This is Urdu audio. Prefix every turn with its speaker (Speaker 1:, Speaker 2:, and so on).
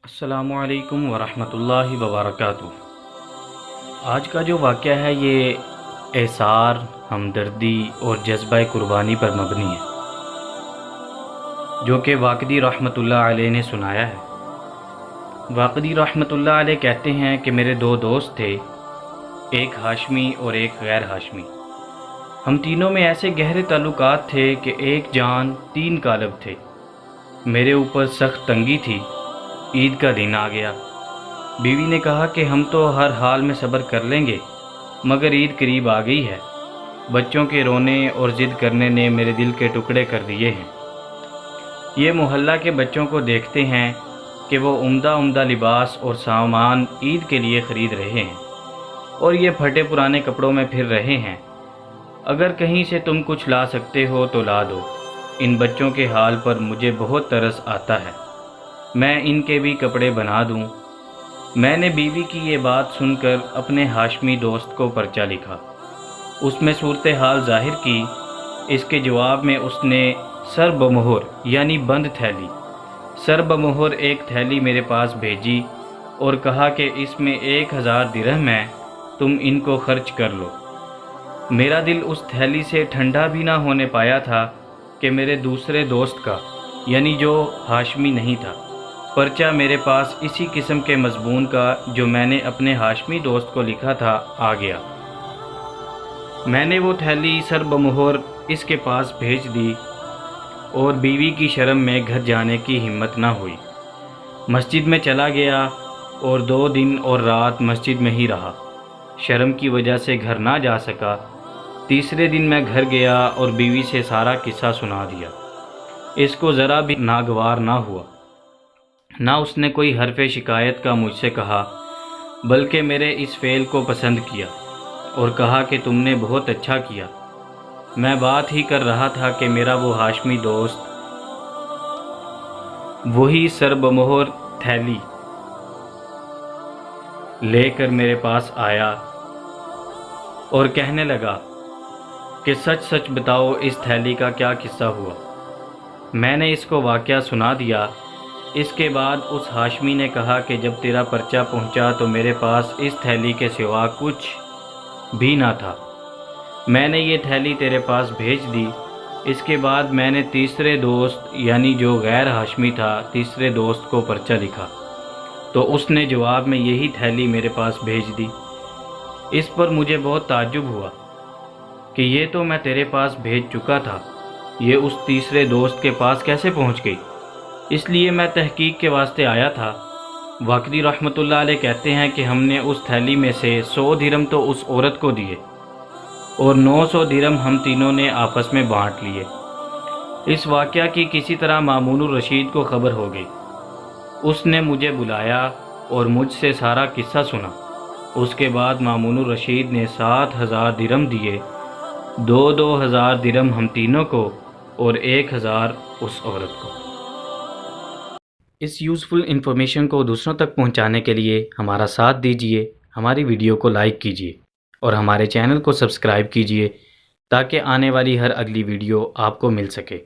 Speaker 1: السلام علیکم ورحمۃ اللہ وبرکاتہ۔ آج کا جو واقعہ ہے یہ احسار، ہمدردی اور جذبہ قربانی پر مبنی ہے، جو کہ واقدی رحمۃ اللہ علیہ نے سنایا ہے۔ واقدی رحمۃ اللہ علیہ کہتے ہیں کہ میرے دو دوست تھے، ایک ہاشمی اور ایک غیر ہاشمی۔ ہم تینوں میں ایسے گہرے تعلقات تھے کہ ایک جان تین قالب تھے۔ میرے اوپر سخت تنگی تھی۔ عید کا دن آ گیا۔ بیوی نے کہا کہ ہم تو ہر حال میں صبر کر لیں گے، مگر عید قریب آ گئی ہے۔ بچوں کے رونے اور ضد کرنے نے میرے دل کے ٹکڑے کر دیے ہیں۔ یہ محلہ کے بچوں کو دیکھتے ہیں کہ وہ عمدہ لباس اور سامان عید کے لیے خرید رہے ہیں، اور یہ پھٹے پرانے کپڑوں میں پھر رہے ہیں۔ اگر کہیں سے تم کچھ لا سکتے ہو تو لا دو۔ ان بچوں کے حال پر مجھے بہت ترس آتا ہے، میں ان کے بھی کپڑے بنا دوں۔ میں نے بیوی کی یہ بات سن کر اپنے ہاشمی دوست کو پرچہ لکھا، اس میں صورتحال ظاہر کی۔ اس کے جواب میں اس نے سر بمہر یعنی بند تھیلی، سر بمہر ایک تھیلی میرے پاس بھیجی اور کہا کہ اس میں 1000 درہم ہے، تم ان کو خرچ کر لو۔ میرا دل اس تھیلی سے ٹھنڈا بھی نہ ہونے پایا تھا کہ میرے دوسرے دوست کا، یعنی جو ہاشمی نہیں تھا، پرچہ میرے پاس اسی قسم کے مضمون کا جو میں نے اپنے ہاشمی دوست کو لکھا تھا آ گیا۔ میں نے وہ تھیلی سر بمہر اس کے پاس بھیج دی اور بیوی کی شرم میں گھر جانے کی ہمت نہ ہوئی۔ مسجد میں چلا گیا اور 2 دن اور رات مسجد میں ہی رہا۔ شرم کی وجہ سے گھر نہ جا سکا۔ تیسرے دن میں گھر گیا اور بیوی سے سارا قصہ سنا دیا۔ اس کو ذرا بھی ناگوار نہ ہوا، نہ اس نے کوئی حرف شکایت کا مجھ سے کہا، بلکہ میرے اس فعل کو پسند کیا اور کہا کہ تم نے بہت اچھا کیا۔ میں بات ہی کر رہا تھا کہ میرا وہ ہاشمی دوست وہی سر بمہر تھیلی لے کر میرے پاس آیا اور کہنے لگا کہ سچ سچ بتاؤ اس تھیلی کا کیا قصہ ہوا۔ میں نے اس کو واقعہ سنا دیا۔ اس کے بعد اس ہاشمی نے کہا کہ جب تیرا پرچہ پہنچا تو میرے پاس اس تھیلی کے سوا کچھ بھی نہ تھا، میں نے یہ تھیلی تیرے پاس بھیج دی۔ اس کے بعد میں نے تیسرے دوست یعنی جو غیر ہاشمی تھا، تیسرے دوست کو پرچہ لکھا تو اس نے جواب میں یہی تھیلی میرے پاس بھیج دی۔ اس پر مجھے بہت تعجب ہوا کہ یہ تو میں تیرے پاس بھیج چکا تھا، یہ اس تیسرے دوست کے پاس کیسے پہنچ گئی؟ اس لیے میں تحقیق کے واسطے آیا تھا۔ واقدی رحمۃ اللہ علیہ کہتے ہیں کہ ہم نے اس تھیلی میں سے 100 درہم تو اس عورت کو دیے اور 900 درہم ہم تینوں نے آپس میں بانٹ لیے۔ اس واقعہ کی کسی طرح مامون الرشید کو خبر ہو گئی۔ اس نے مجھے بلایا اور مجھ سے سارا قصہ سنا۔ اس کے بعد مامون الرشید نے 7000 درہم دیے، 2000 درہم ہم تینوں کو اور 1000 اس عورت کو۔ اس یوزفل انفارمیشن کو دوسروں تک پہنچانے کے لیے ہمارا ساتھ دیجیے، ہماری ویڈیو کو لائک کیجیے اور ہمارے چینل کو سبسکرائب کیجیے تاکہ آنے والی ہر اگلی ویڈیو آپ کو مل سکے۔